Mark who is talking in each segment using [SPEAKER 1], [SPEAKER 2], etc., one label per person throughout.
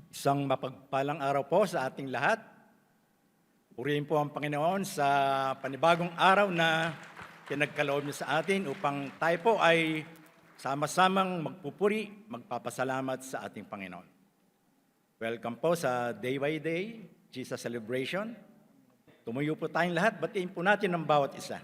[SPEAKER 1] Isang mapagpalang araw po sa ating lahat. Purihin po ang Panginoon sa panibagong araw na pinagkaloob niya sa atin upang tayo po ay sama-samang magpupuri, magpapasalamat sa ating Panginoon. Welcome po sa Day by Day, Jesus Celebration. Tumuyo po tayong lahat, batiin po natin ang bawat isa.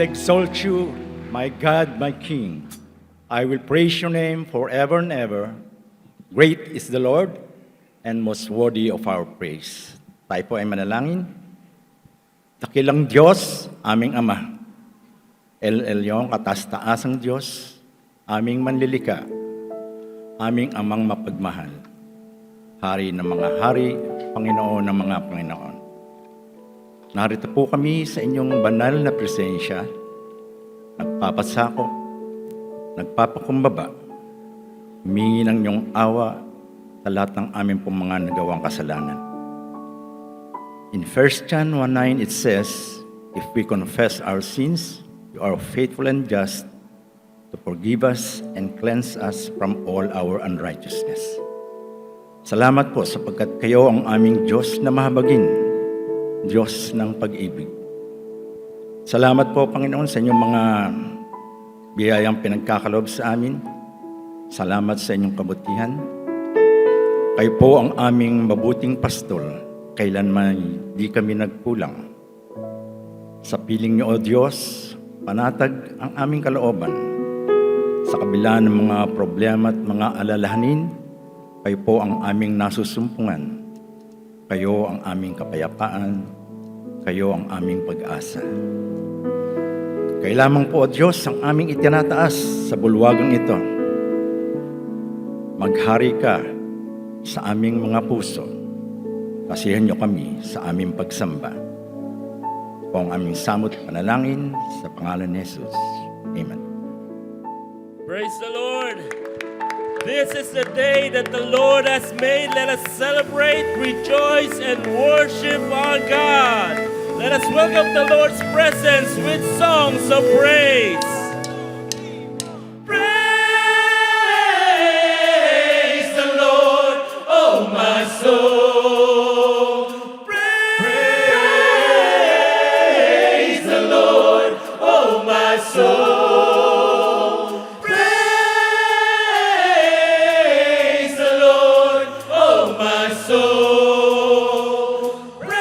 [SPEAKER 1] Exalt you, my God, my King. I will praise your name forever and ever. Great is the Lord and most worthy of our praise. Tayo po ay manalangin. Dakilang Diyos, aming Ama. El Elyon, kataas-taasang Diyos, aming manlilika, aming Amang mapagmahal. Hari ng mga hari, Panginoon ng mga Panginoon. Narito po kami sa inyong banal na presensya, nagpapasako, nagpapakumbaba, humingi ng iyong awa sa lahat ng aming pong mga nagawang kasalanan. In 1 John 1:9 it says, if we confess our sins, you are faithful and just to forgive us and cleanse us from all our unrighteousness. Salamat po sapagkat kayo ang aming Diyos na mahabagin, Diyos ng pag-ibig. Salamat po, Panginoon, sa inyong mga biyayang pinagkakaloob sa amin. Salamat sa inyong kabutihan. Kayo po ang aming mabuting pastol. Kailanman di kami nagkulang. Sa piling niyo, O Diyos, panatag ang aming kalooban. Sa kabila ng mga problema at mga alalahanin, kayo po ang aming nasusumpungan. Kayo ang aming kapayapaan. Kayo ang aming pag-asa. Kayo lamang po, O Diyos, ang aming itinataas sa bulwagang ito. Maghari ka sa aming mga puso. Kasihan niyo kami sa aming pagsamba. Po ang aming samot panalangin sa pangalan ni Jesus. Amen.
[SPEAKER 2] Praise the Lord. This is the day that the Lord has made. Let us celebrate, rejoice, and worship our God. Let us Let's welcome the Lord's presence with songs of praise. Praise the Lord, oh my soul. Praise the Lord, oh my soul. Praise the Lord, oh my soul. Praise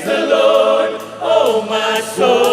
[SPEAKER 2] the Lord, oh my soul.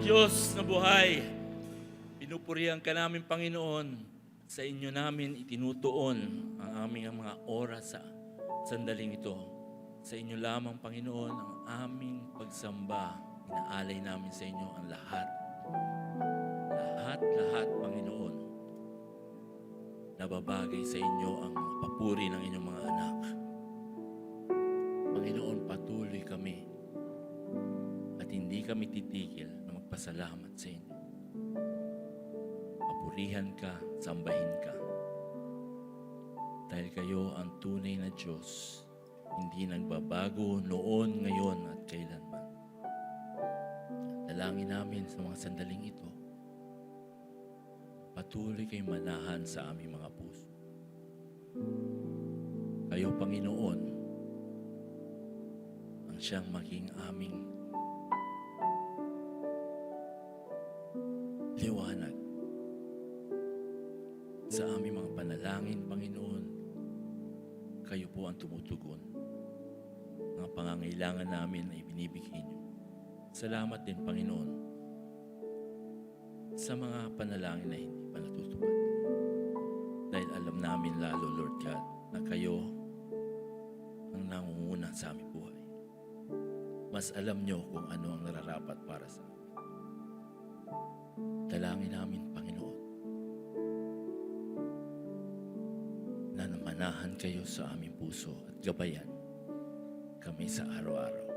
[SPEAKER 2] Diyos na buhay, pinupurihan ka namin, Panginoon. Sa inyo namin itinutuon ang aming mga oras sa sandaling ito. Sa inyo lamang, Panginoon, ang aming pagsamba. Inaalay namin sa inyo ang lahat. Lahat, Panginoon. Nababagay sa inyo ang mga papuri ng inyong mga anak. Panginoon, patuloy kami at hindi kami titigil na magpasalamat sa inyo. Papurihan ka, sambahin ka. Dahil kayo ang tunay na Diyos, hindi nagbabago noon, ngayon at kailanman. Dalangin namin sa mga sandaling ito, patuloy kayong manahan sa aming mga puso. Kayo, Panginoon, ang siyang maging aming liwanag sa aming mga panalangin, Panginoon. Kayo po ang tumutugon. Mga pangangailangan namin ay binibigay niyo. Salamat din, Panginoon, sa mga panalangin na hindi pa natutupad. Dahil alam namin lalo, Lord God, na kayo ang nangunguna sa aming buhay. Mas alam niyo kung ano ang nararapat para sa amin. Dalangin namin, Panginoon, na namanahan kayo sa aming puso at gabayan kami sa araw-araw.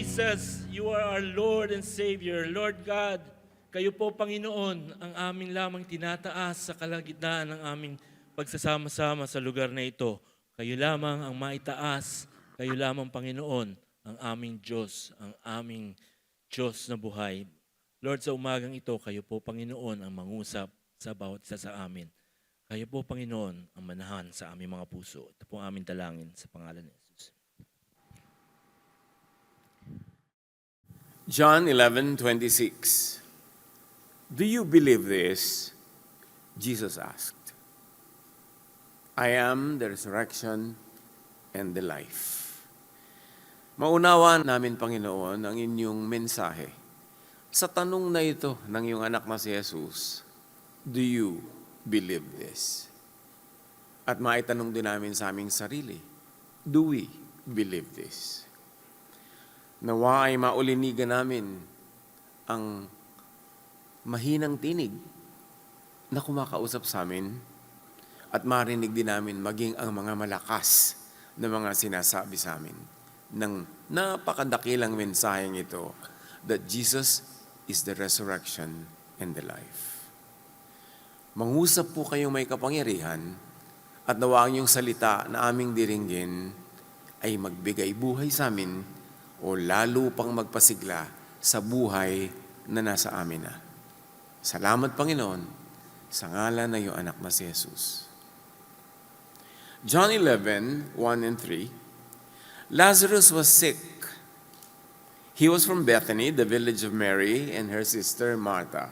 [SPEAKER 2] Jesus, you are our Lord and Savior. Lord God, kayo po, Panginoon, ang aming lamang tinataas sa kalagitnaan ng aming pagsasama-sama sa lugar na ito. Kayo lamang ang maitaas. Kayo lamang, Panginoon, ang aming Diyos, ang aming Diyos na buhay. Lord, sa umagang ito, kayo po, Panginoon, ang mangusap sa bawat isa sa amin. Kayo po, Panginoon, ang manahan sa aming mga puso. Ito po ang aming dalangin sa pangalan ni Jesus.
[SPEAKER 3] John 11:26. Do you believe this? Jesus asked. I am the resurrection and the life. Maunawa namin, Panginoon, ang inyong mensahe. Sa tanong na ito ng iyong anak na si Jesus, do you believe this? At maitanong din namin sa aming sarili, do we believe this? Nawa ay maulinigan namin ang mahinang tinig na kumakausap sa amin at marinig din namin maging ang mga malakas na mga sinasabi sa amin ng napakadakilang mensaheng ito that Jesus is the resurrection and the life. Mangusap po kayong may kapangyarihan at nawa ang iyong salita na aming diringgin ay magbigay buhay sa amin o lalo pang magpasigla sa buhay na nasa amin na. Salamat, Panginoon, sa ngalan ng iyong anak na si Jesus. John 11:1 and 3. Lazarus was sick. He was from Bethany, the village of Mary and her sister Martha.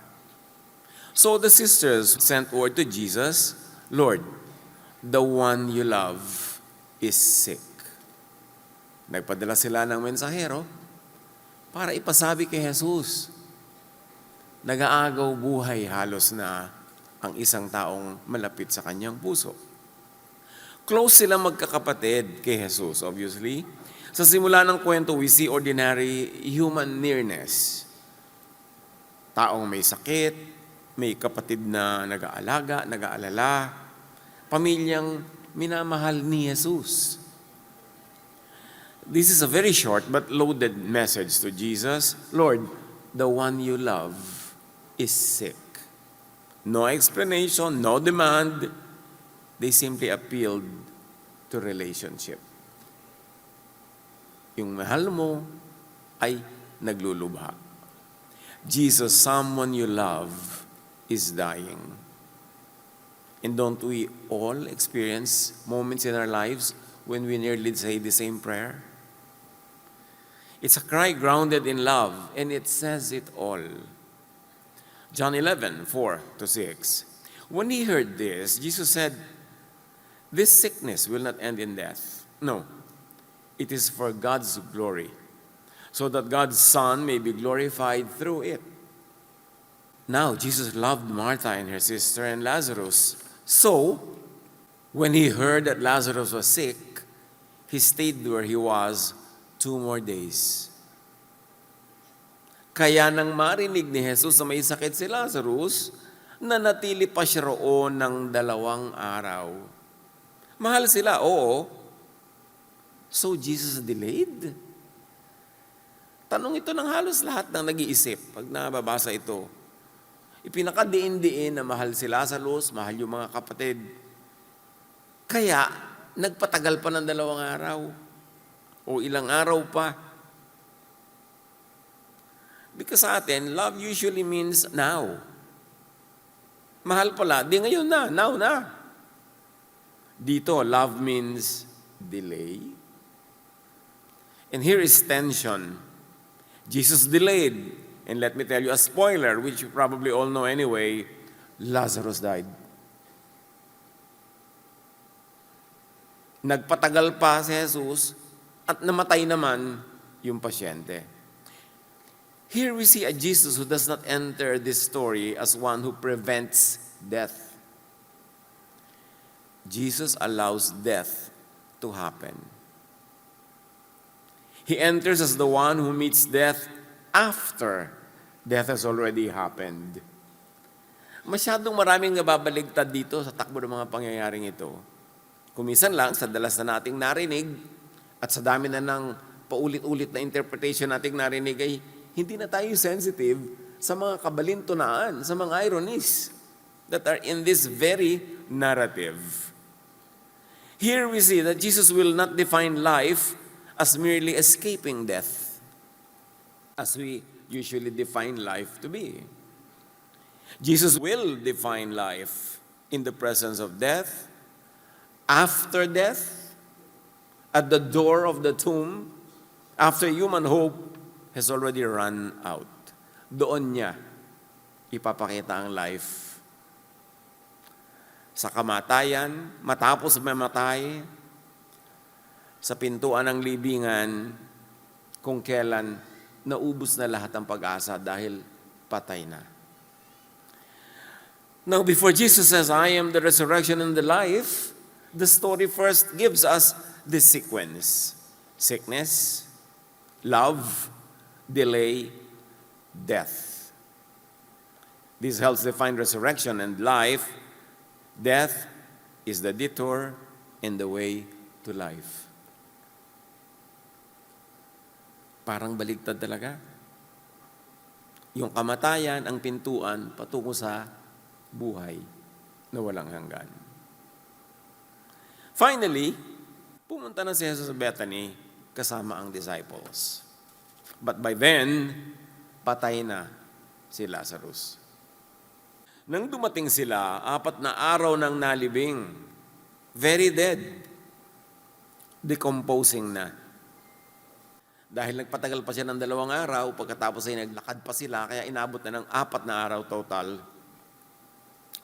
[SPEAKER 3] So the sisters sent word to Jesus, Lord, the one you love is sick. Nagpadala sila ng mensahero para ipasabi kay Jesus. Nag-aagaw buhay halos na ang isang taong malapit sa kanyang puso. Close sila magkakapatid kay Jesus, obviously. Sa simula ng kwento, we see ordinary human nearness. Taong may sakit, may kapatid na nag-aalaga, nag-aalala, pamilyang minamahal ni Jesus. This is a very short but loaded message to Jesus. Lord, the one you love is sick. No explanation, no demand. They simply appealed to relationship. Yung mahal mo ay naglulubha. Jesus, someone you love is dying. And don't we all experience moments in our lives when we nearly say the same prayer? It's a cry grounded in love, and it says it all. John 11:4-6. When he heard this, Jesus said, this sickness will not end in death. No, it is for God's glory, so that God's Son may be glorified through it. Now, Jesus loved Martha and her sister and Lazarus. So, when he heard that Lazarus was sick, he stayed where he was 2 more days. Kaya nang marinig ni Jesus na may sakit si Lazarus, nanatili pa siya roon ng 2 araw. Mahal sila, oo. So Jesus delayed? Tanong ito ng halos lahat ng nag-iisip pag nababasa ito. Ipinakadiin-diin na mahal si Lazarus, mahal yung mga kapatid. Kaya, nagpatagal pa ng 2 araw. O ilang araw pa. Because sa atin, love usually means now. Mahal pala, di ngayon na, now na. Dito, love means delay. And here is tension. Jesus delayed. And let me tell you a spoiler, which you probably all know anyway, Lazarus died. Nagpatagal pa si Jesus at namatay naman yung pasyente. Here we see a Jesus who does not enter this story as one who prevents death. Jesus allows death to happen. He enters as the one who meets death after death has already happened. Masyadong maraming nababaligtad dito sa takbo ng mga pangyayaring ito. Kumisan lang sa dalas na nating narinig at sa dami na ng paulit-ulit na interpretation nating narinig ay hindi na tayo sensitive sa mga kabalintunaan, sa mga ironies that are in this very narrative. Here we see that Jesus will not define life as merely escaping death, as we usually define life to be. Jesus will define life in the presence of death, after death, at the door of the tomb, after human hope has already run out. Doon niya ipapakita ang life. Sa kamatayan, matapos mamatay, sa pintuan ng libingan, kung kailan naubos na lahat ng pag-asa dahil patay na. Now, before Jesus says, I am the resurrection and the life, the story first gives us this sequence. Sickness, love, delay, death. This helps define resurrection and life. Death is the detour in the way to life. Parang baligtad talaga. Yung kamatayan, ang pintuan, patungo sa buhay na walang hanggan. Finally, pumunta na si Jesus sa Bethany kasama ang disciples. But by then, patay na si Lazarus. Nang dumating sila, 4 na araw nang nalibing, very dead, decomposing na. Dahil nagpatagal pa siya ng 2 araw, pagkatapos ay naglakad pa sila, kaya inabot na ng 4 na araw total.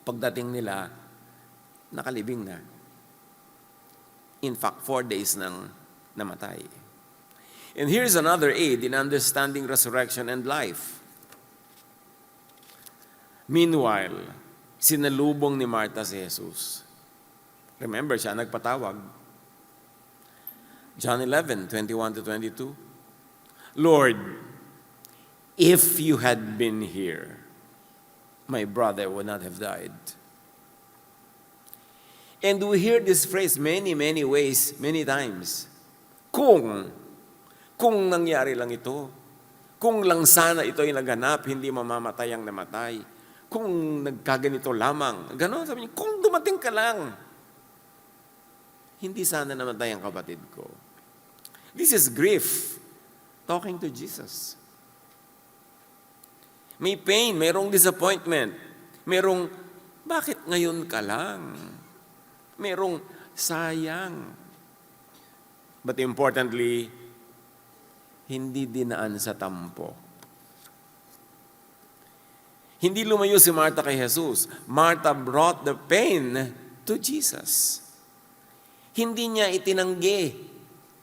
[SPEAKER 3] Pagdating nila, nakalibing na. In fact, 4 days nang namatay. And here's another aid in understanding resurrection and life. Meanwhile, sinalubong ni Martha si Jesus. Remember, siya nagpatawag. John 11:21-22. Lord, if you had been here, my brother would not have died. And we hear this phrase many ways, many times. Kung nangyari lang ito, kung lang sana ito ay naganap, hindi mamamatay ang namatay. Kung nagkaganito lamang, gano'n, sabi niya, kung dumating ka lang, hindi sana namatay ang kapatid ko. This is grief, talking to Jesus. May pain, mayroong disappointment, mayroong, bakit ngayon ka lang? Mayroong sayang. But importantly, hindi dinaan sa tampo. Hindi lumayo si Martha kay Jesus. Martha brought the pain to Jesus. Hindi niya itinanggi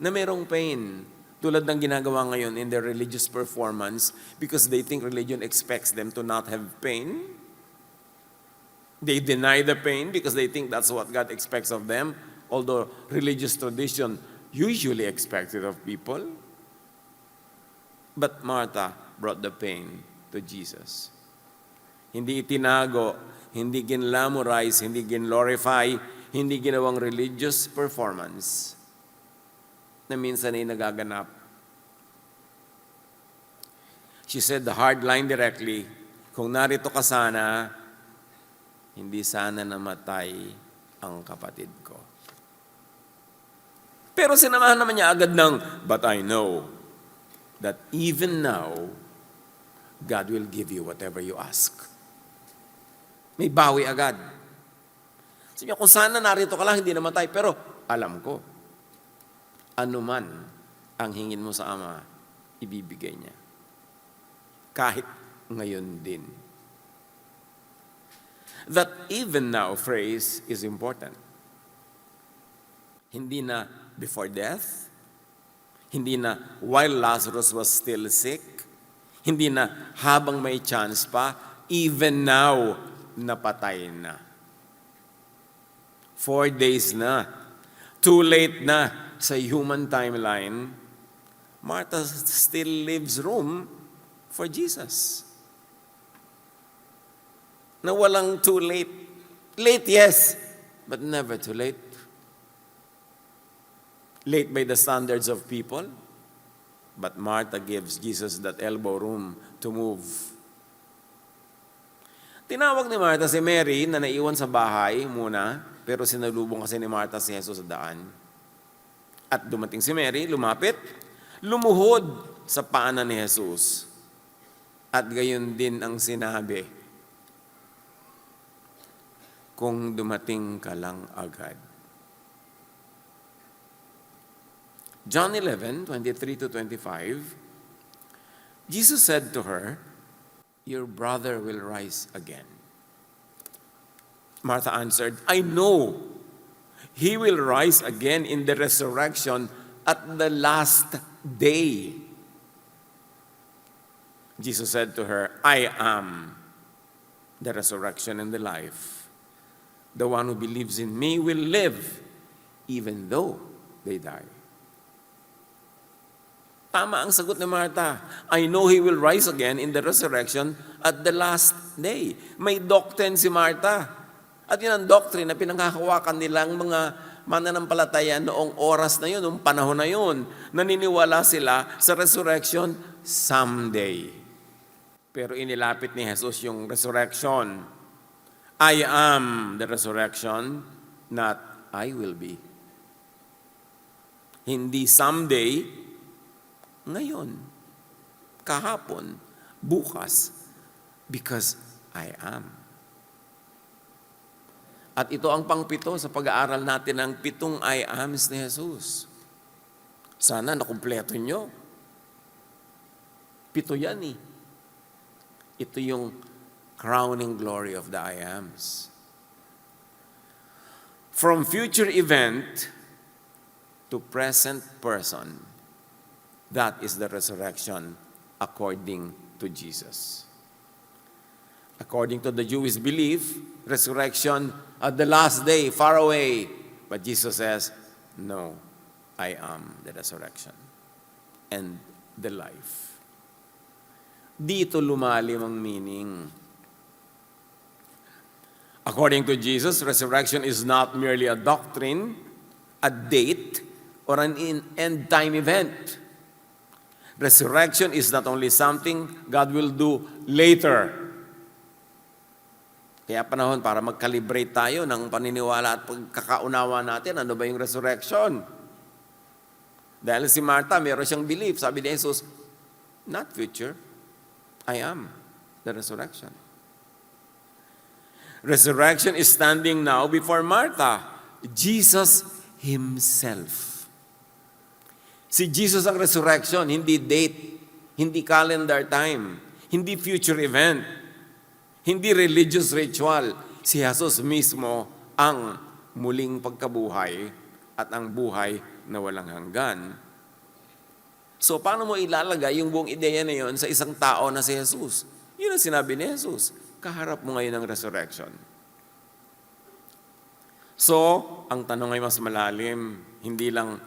[SPEAKER 3] na mayroong pain. Tulad ng ginagawa ngayon in their religious performance because they think religion expects them to not have pain. They deny the pain because they think that's what God expects of them, although religious tradition usually expects it of people. But Martha brought the pain to Jesus. Hindi itinago, hindi ginlamorize, hindi ginglorify, hindi ginawang religious performance na minsan ay nagaganap. She said the hard line directly, kung narito ka sana, hindi sana namatay ang kapatid ko. Pero sinamahan naman niya agad ng, but I know that even now, God will give you whatever you ask. May bawi agad. Sabi niya, kung sana narito ka lang, hindi namatay, pero alam ko, anuman ang hingin mo sa Ama, ibibigay niya. Kahit ngayon din. That even now phrase is important. Hindi na before death, hindi na while Lazarus was still sick, hindi na habang may chance pa, even now, napatay na. 4 days na. Too late na sa human timeline. Martha still leaves room for Jesus. Na walang too late. Late, yes, but never too late. Late by the standards of people, But Martha gives Jesus that elbow room to move. Tinawag ni Martha si Mary na naiwan sa bahay muna, pero sinalubong kasi ni Martha si Jesus sa daan. At dumating si Mary, lumapit, lumuhod sa paanan ni Jesus. At gayon din ang sinabi, kung dumating ka lang agad. John 11:23-25, Jesus said to her, your brother will rise again. Martha answered, I know he will rise again in the resurrection at the last day. Jesus said to her, I am the resurrection and the life. The one who believes in me will live even though they die. Tama ang sagot ni Martha. I know he will rise again in the resurrection at the last day. May doctrine si Martha. At yun ang doctrine na pinanghahawakan nilang mga mananampalataya noong oras na yun, noong panahon na yun. Naniniwala sila sa resurrection someday. Pero inilapit ni Jesus yung resurrection. I am the resurrection, not I will be. Hindi someday, ngayon, kahapon, bukas, because I am. At ito ang pangpito sa pag-aaral natin ng 7 I ams ni Jesus. Sana nakumpleto nyo. 7 yan eh. Ito yung crowning glory of the I ams. From future event to present person, that is the resurrection according to Jesus. According to the Jewish belief, resurrection at the last day, far away. But Jesus says, no, I am the resurrection and the life. Dito lumalim ang meaning. According to Jesus, resurrection is not merely a doctrine, a date, or an end-time event. Resurrection is not only something God will do later. Kaya panahon para mag-calibrate tayo ng paniniwala at pagkakaunawa natin, ano ba yung resurrection? Dahil si Martha, meron siyang belief. Sabi ni Jesus, not future, I am the resurrection. Resurrection is standing now before Martha, Jesus Himself. Si Jesus ang resurrection, hindi date, hindi calendar time, hindi future event, hindi religious ritual. Si Jesus mismo ang muling pagkabuhay at ang buhay na walang hanggan. So, paano mo ilalagay yung buong ideya na yun sa isang tao na si Jesus? Yun ang sinabi ni Jesus. Kaharap mo ngayon ang resurrection. So, ang tanong ay mas malalim. Hindi lang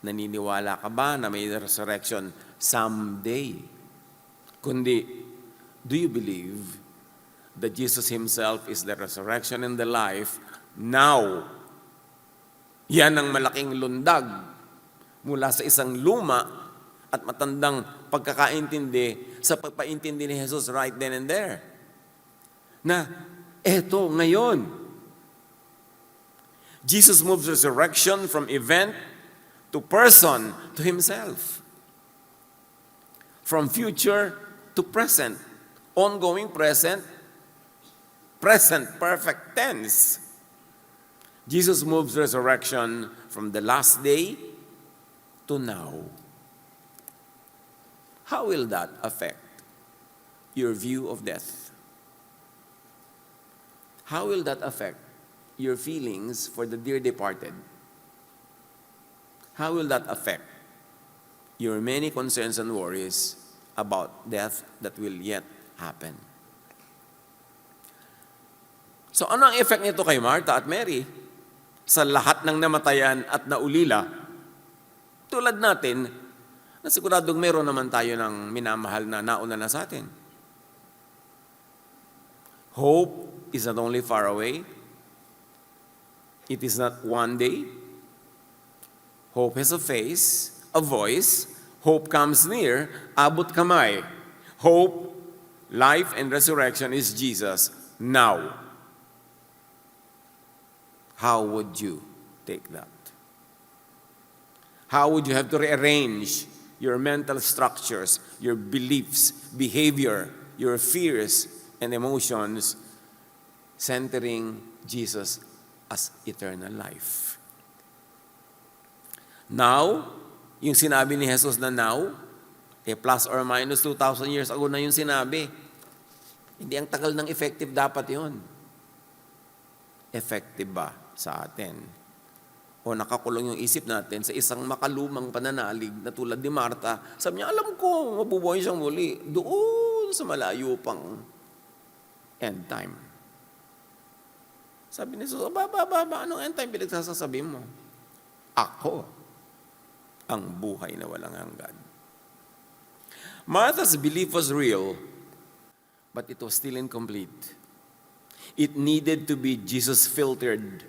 [SPEAKER 3] naniniwala ka ba na may resurrection someday? Kundi, do you believe that Jesus Himself is the resurrection and the life now? Yan ang malaking lundag mula sa isang luma at matandang pagkakaintindi sa pagpaintindi ni Jesus right then and there. Na, eto, ngayon. Jesus moves resurrection from event to person, to Himself. From future to present. Ongoing present, perfect tense. Jesus moves resurrection from the last day to now. How will that affect your view of death? How will that affect your feelings for the dear departed? How will that affect your many concerns and worries about death that will yet happen? So ano ang effect nito kay Martha at Mary sa lahat ng namatayan at naulila? Tulad natin, na siguradong meron naman tayo ng minamahal na nauna na sa atin. Hope is not only far away, it is not one day. Hope has a face, a voice, Hope comes near, abot kamay. Hope, life, and resurrection is Jesus now. How would you take that? How would you have to rearrange your mental structures, your beliefs, behavior, your fears, and emotions, centering Jesus as eternal life? Now, yung sinabi ni Jesus na now, plus or minus 2,000 years ago na yung sinabi. Hindi ang tagal ng effective dapat yon. Effective ba sa atin? O nakakulong yung isip natin sa isang makalumang pananalig na tulad ni Martha. Sabi niya, alam ko, mabubuhay siyang muli. Doon sa malayo pang end time. Sabi ni Jesus, anong end time pinagsasasabi mo? Ako ang buhay na walang hanggan. Martha's belief was real, but it was still incomplete. It needed to be Jesus-filtered,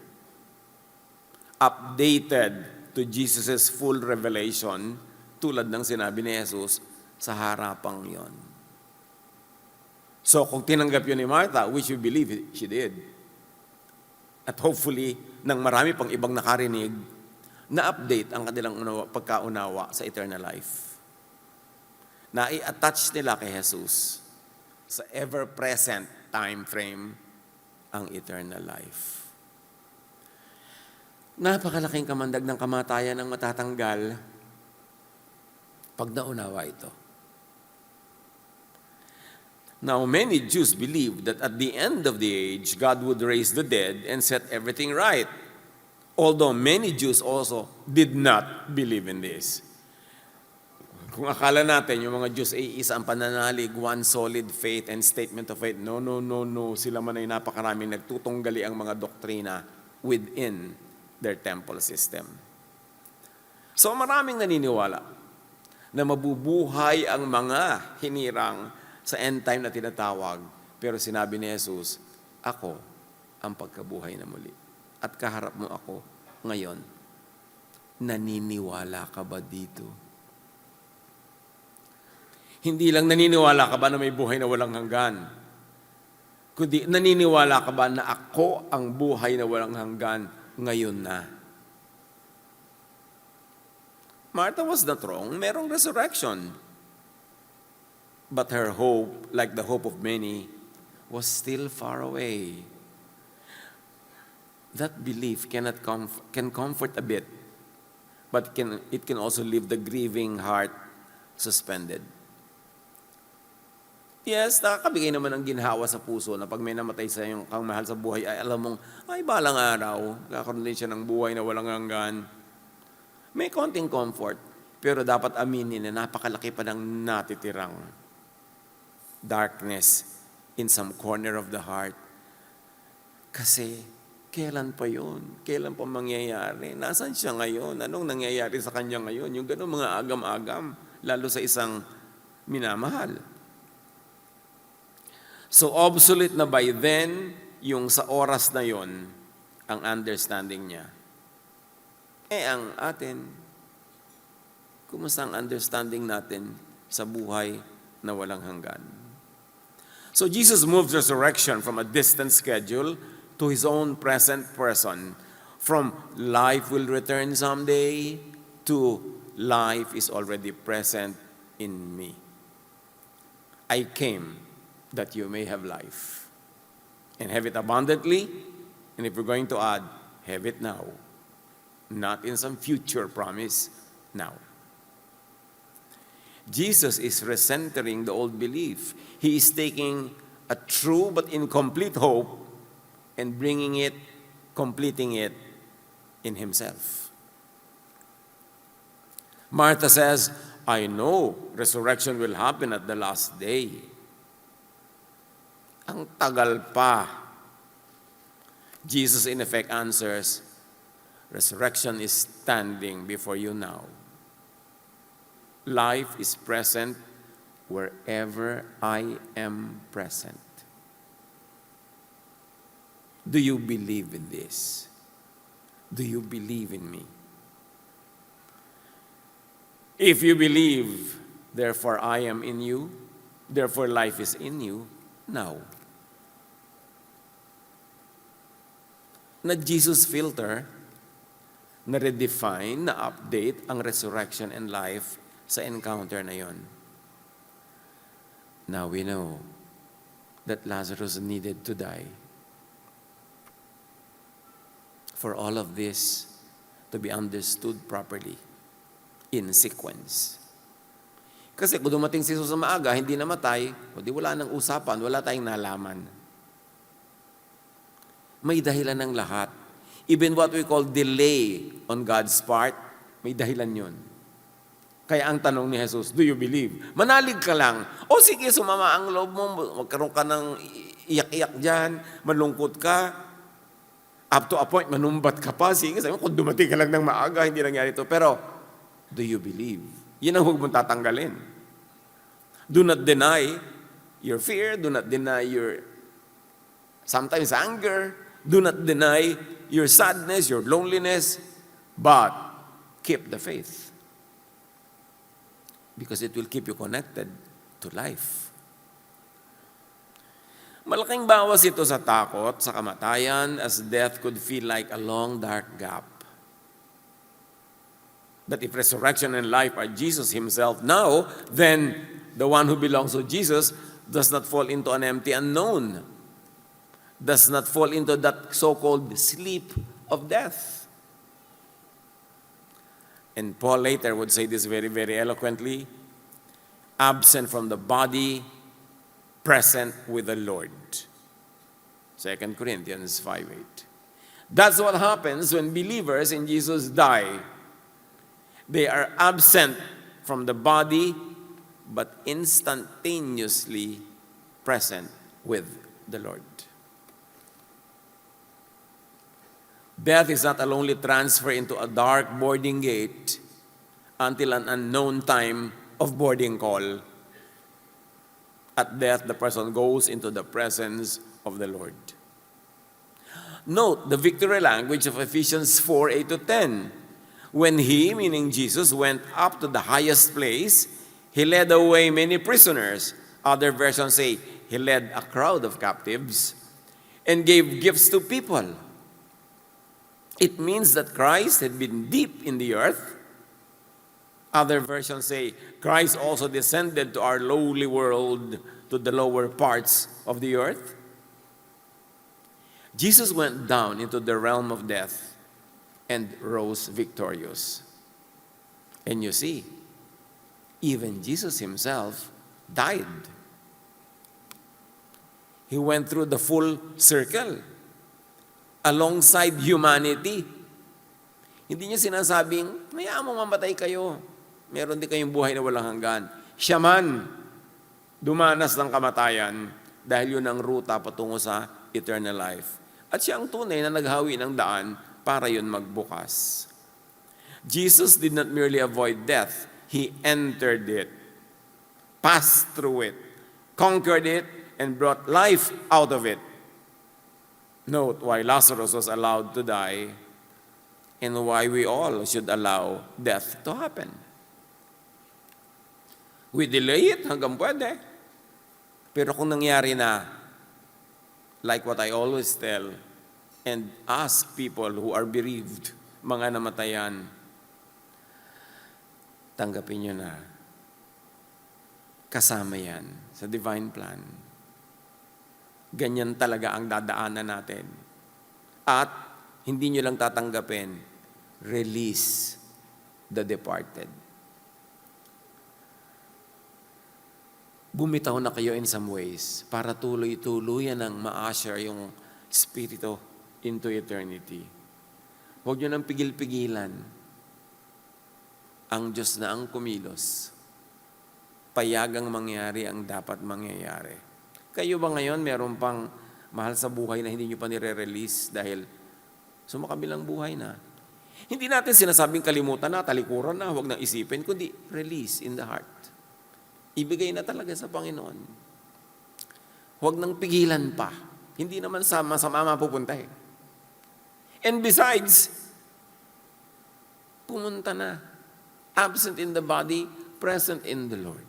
[SPEAKER 3] updated to Jesus' full revelation, tulad ng sinabi ni Jesus sa harapang yon. So kung tinanggap yun ni Martha, which we believe she did, at hopefully, nang marami pang ibang nakarinig, na-update ang kanilang pagkaunawa sa eternal life. Na i-attach nila kay Jesus sa ever-present time frame ang eternal life. Napakalaking kamandag ng kamatayan ang matatanggal pag naunawa ito. Now, many Jews believed that at the end of the age, God would raise the dead and set everything right. Although many Jews also did not believe in this. Kung akala natin, yung mga Jews ay isang pananalig, one solid faith and statement of faith. No. Sila man ay napakaraming nagtutunggali ang mga doktrina within their temple system. So maraming naniniwala na mabubuhay ang mga hinirang sa end time na tinatawag. Pero sinabi ni Jesus, ako ang pagkabuhay na muli. At kaharap mo ako ngayon. Naniniwala ka ba dito? Hindi lang naniniwala ka ba na may buhay na walang hanggan, kundi naniniwala ka ba na ako ang buhay na walang hanggan ngayon na? Martha was not wrong. Merong resurrection. But her hope, like the hope of many, was still far away. That belief can comfort a bit, but it can also leave the grieving heart suspended. Yes, nakakabigay naman ng ginhawa sa puso na pag may namatay sa iyong kang mahal sa buhay, ay alam mong, ay balang araw, kakaroon din siya ng buhay na walang hanggan. May konting comfort, pero dapat aminin na napakalaki pa ng natitirang darkness in some corner of the heart. Kasi, kailan pa yun? Kailan pa mangyayari? Nasaan siya ngayon? Anong nangyayari sa kanya ngayon? Yung ganun mga agam-agam, lalo sa isang minamahal. So obsolete na by then, yung sa oras na yon, ang understanding niya. Ang atin, kumusta ang understanding natin sa buhay na walang hanggan? So Jesus moved resurrection from a distant schedule to His own present person. From life will return someday to life is already present in me. I came that you may have life and have it abundantly, and if we're going to add, have it now, not in some future promise, now. Jesus is recentering the old belief. He is taking a true but incomplete hope and bringing it, completing it in Himself. Martha says, I know resurrection will happen at the last day. Ang tagal pa. Jesus in effect answers, resurrection is standing before you now. Life is present wherever I am present. Do you believe in this? Do you believe in me? If you believe, therefore I am in you, therefore life is in you now. Na Jesus filter, na redefine, na update ang resurrection and life sa encounter na yon. Now we know that Lazarus needed to die for all of this to be understood properly in sequence. Kasi kung dumating si Jesus sa maaga, hindi namatay, o di wala nang usapan, wala tayong nalaman. May dahilan ng lahat. Even what we call delay on God's part, may dahilan yun. Kaya ang tanong ni Jesus, do you believe? Manalig ka lang. O sige, sumama ang loob mo, magkaroon ka ng iyak-iyak dyan, malungkot ka, up to a point, manumbat ka pa. Sige, sabi mo, kung dumating ka lang ng maaga, hindi nangyari ito. Pero, do you believe? Yan ang huwag mong tatanggalin. Do not deny your fear, do not deny your sometimes anger, do not deny your sadness, your loneliness, but keep the faith. Because it will keep you connected to life. Malaking bawas ito sa takot, sa kamatayan, as death could feel like a long dark gap. That if resurrection and life are Jesus himself now, then the one who belongs to Jesus does not fall into an empty unknown, does not fall into that so-called sleep of death. And Paul later would say this very, very eloquently, absent from the body, present with the Lord. 2 Corinthians 5:8. That's what happens when believers in Jesus die. They are absent from the body, but instantaneously present with the Lord. Death is not a lonely transfer into a dark boarding gate until an unknown time of boarding call. At death, the person goes into the presence of the Lord. Note the victory language of Ephesians 4:8-10. When he, meaning Jesus, went up to the highest place, he led away many prisoners. Other versions say he led a crowd of captives and gave gifts to people. It means that Christ had been deep in the earth. Other versions say Christ also descended to our lowly world, to the lower parts of the earth. Jesus went down into the realm of death and rose victorious. And you see, even Jesus himself died. He went through the full circle alongside humanity. Hindi niya sinasabing, mayaan mo mamatay kayo. Meron din kayong buhay na walang hanggan. Siya man dumanas ng kamatayan dahil yun ang ruta patungo sa eternal life. At siya ang tunay na naghawi ng daan para yun magbukas. Jesus did not merely avoid death. He entered it, passed through it, conquered it, and brought life out of it. Note why Lazarus was allowed to die and why we all should allow death to happen. We delay it hanggang pwede. Pero kung nangyari na, like what I always tell and ask people who are bereaved, mga namatayan, tanggapin nyo na. Kasama yan sa divine plan. Ganyan talaga ang dadaanan natin. At hindi nyo lang tatanggapin, release the departed. Bumitaw na kayo in some ways para tuloy-tuluyan ng ma-usher yung Espiritu into eternity. Huwag nyo nang pigil-pigilan. Ang Diyos na ang kumilos. Payagang mangyari ang dapat mangyayari. Kayo ba ngayon meron pang mahal sa buhay na hindi nyo pa nire-release dahil sumakabilang buhay na? Hindi natin sinasabing kalimutan na, talikuran na, huwag nang isipin, kundi release in the heart. Ibigay na talaga sa Panginoon. Huwag nang pigilan pa. Hindi naman sa masama mapupunta eh. And besides, pumunta na. Absent in the body, present in the Lord.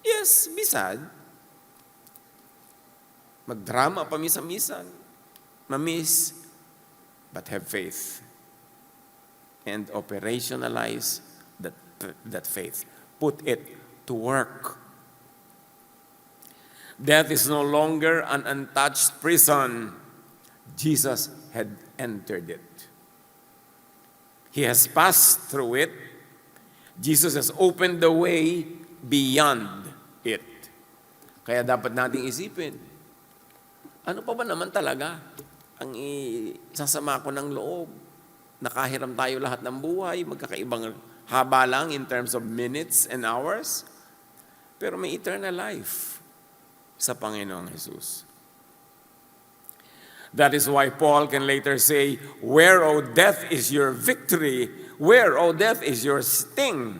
[SPEAKER 3] Yes, be sad. Magdrama paminsan-minsan. Mamiss, but have faith. And operationalize that faith. Put it to work. Death is no longer an untouched prison. Jesus had entered it. He has passed through it. Jesus has opened the way beyond it. Kaya dapat nating isipin, ano pa ba naman talaga ang isasama ko ng loob? Nakahiram tayo lahat ng buhay, magkakaibang haba lang in terms of minutes and hours, pero may eternal life sa Panginoong Jesus. That is why Paul can later say, "Where, O death, is your victory? Where, O death, is your sting?"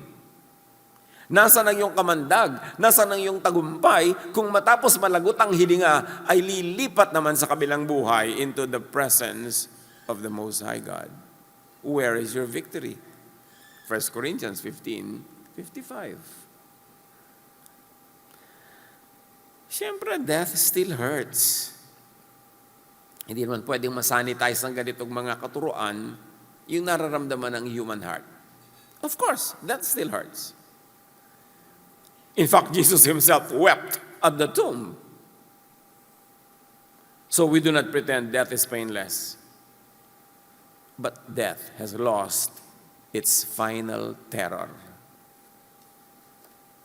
[SPEAKER 3] Nasaan ang iyong kamandag? Nasaan ang iyong tagumpay kung matapos malagot ang hilinga ay lilipat naman sa kabilang buhay into the presence of the Most High God? Where is your victory? 1 Corinthians 15:55. Siyempre, death still hurts. Hindi naman pwedeng masanitize ng ganitong mga katuruan yung nararamdaman ng human heart. Of course, that still hurts. In fact, Jesus himself wept at the tomb. So we do not pretend death is painless. But death has lost its final terror.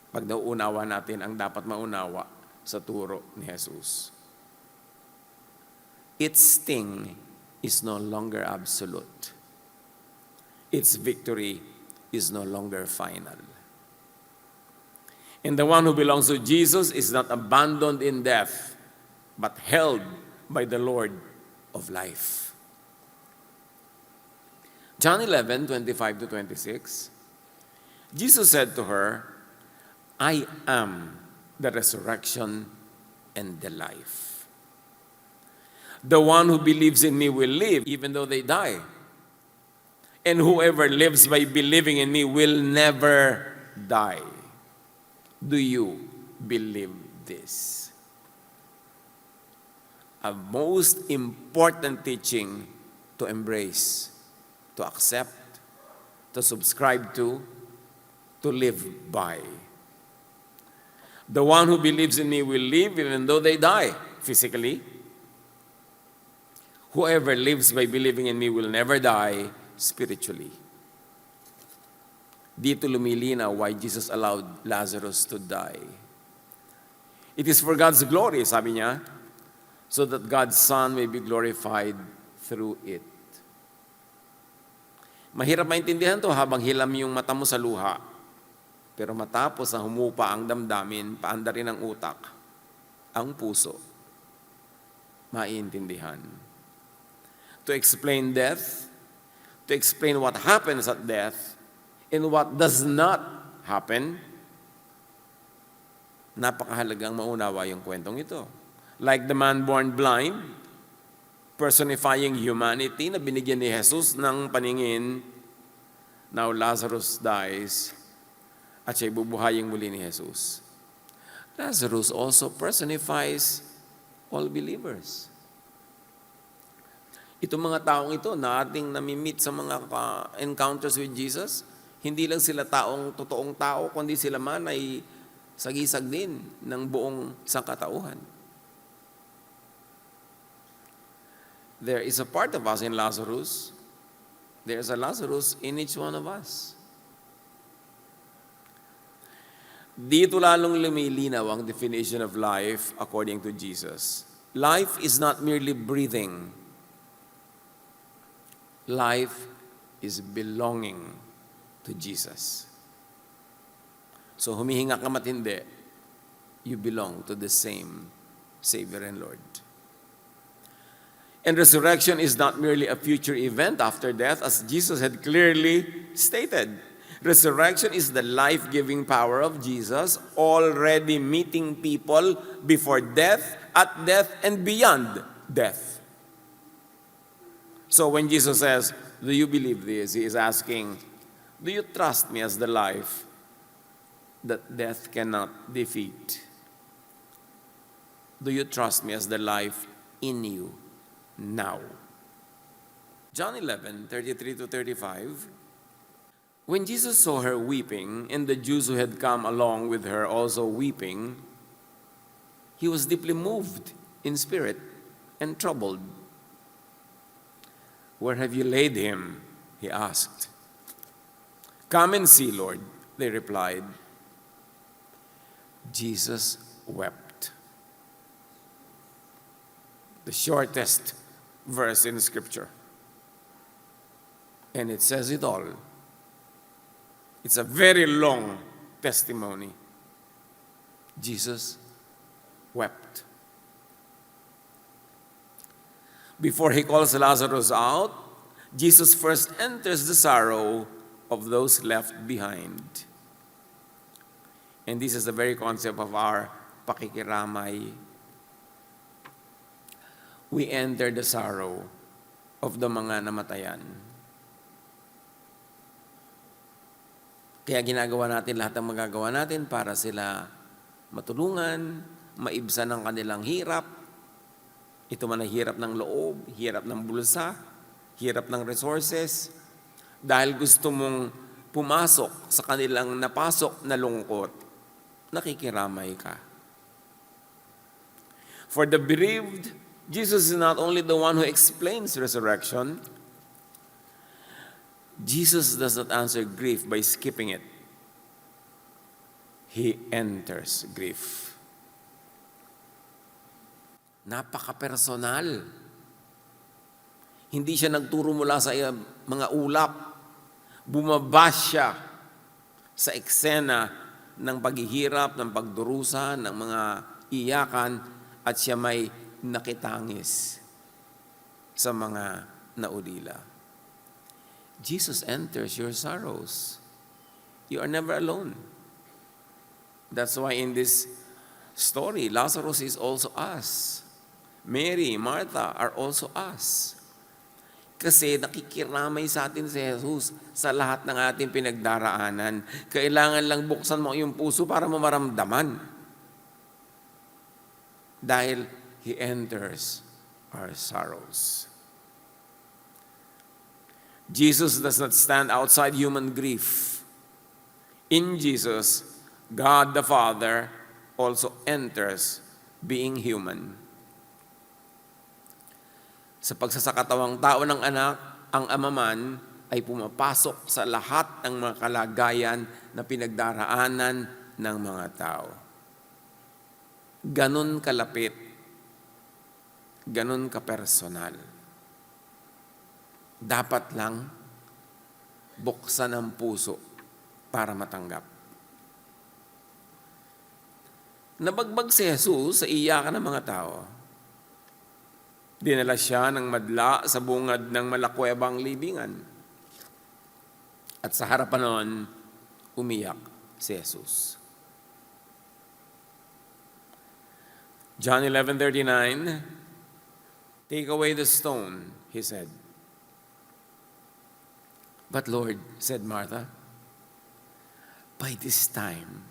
[SPEAKER 3] Pag nauunawa natin ang dapat maunawa sa turo ni Jesus. Its sting is no longer absolute. Its victory is no longer final. And the one who belongs to Jesus is not abandoned in death, but held by the Lord of life. John 11:25-26, Jesus said to her, "I am the resurrection and the life. The one who believes in me will live even though they die. And whoever lives by believing in me will never die." Do you believe this? A most important teaching to embrace, to accept, to subscribe to live by. The one who believes in me will live even though they die physically. Whoever lives by believing in me will never die spiritually. Dito lumilinaw why Jesus allowed Lazarus to die. It is for God's glory, sabi niya, so that God's Son may be glorified through it. Mahirap maintindihan to habang hilam yung mata mo sa luha. Pero matapos na humupa ang damdamin, paanda rin ang utak, ang puso, maiintindihan. To explain death, to explain what happens at death, and what does not happen, napakahalagang maunawa yung kwentong ito. Like the man born blind, personifying humanity na binigyan ni Jesus ng paningin, now Lazarus dies, at siya'y bubuhayin muli ni Jesus. Lazarus also personifies all believers. Itong mga taong ito na ating namimit sa mga encounters with Jesus, hindi lang sila totoong tao, kundi sila man ay sagisag din ng buong sangkatauhan. There is a part of us in Lazarus. There is a Lazarus in each one of us. Dito lalong lumilinaw ang definition of life according to Jesus. Life is not merely breathing. Life is belonging to Jesus. So humihinga ka matindi, you belong to the same Savior and Lord. And resurrection is not merely a future event after death, as Jesus had clearly stated. Resurrection is the life-giving power of Jesus already meeting people before death, at death, and beyond death. So when Jesus says, "Do you believe this?" He is asking, Do you trust me as the life that death cannot defeat? Do you trust me as the life in you now? John 11:33-35. When Jesus saw her weeping, and the Jews who had come along with her also weeping, he was deeply moved in spirit and troubled. "Where have you laid him?" he asked. "Come and see, Lord," they replied. Jesus wept. The shortest verse in Scripture. And it says it all. It's a very long testimony. Jesus wept. Before he calls Lazarus out, Jesus first enters the sorrow of those left behind. And this is the very concept of our pakikiramay. We enter the sorrow of the mga namatayan. Kaya ginagawa natin lahat ng magagawa natin para sila matulungan, maibsan ang kanilang hirap. Ito man ay hirap ng loob, hirap ng bulsa, hirap ng resources. Dahil gusto mong pumasok sa kanilang napasok na lungkot, nakikiramay ka. For the bereaved, Jesus is not only the one who explains resurrection. Jesus does not answer grief by skipping it. He enters grief. Napaka-personal. Hindi siya nagturo mula sa mga ulap. Bumaba siya sa eksena ng paghihirap, ng pagdurusa, ng mga iyakan, at siya may nakitangis sa mga naulila. Jesus enters your sorrows. You are never alone. That's why in this story, Lazarus is also us. Mary, Martha are also us. Kasi nakikiramay sa atin si Jesus sa lahat ng ating pinagdaraanan. Kailangan lang buksan mo yung puso para mo maramdaman. Dahil He enters our sorrows. Jesus does not stand outside human grief. In Jesus, God the Father also enters being human. Sa pagsasakatawang tao ng anak, ang ama man ay pumapasok sa lahat ng mga kalagayan na pinagdaraanan ng mga tao. Ganon kalapit, ganon kapersonal. Dapat lang buksan ang puso para matanggap. Nabagbag si Jesus sa iyakan ng mga tao. Dinala siya ng madla sa bungad ng malakwebang libingan. At sa harapan noon, umiyak si Jesus. John 11:39, "Take away the stone," he said. "But Lord," said Martha, "by this time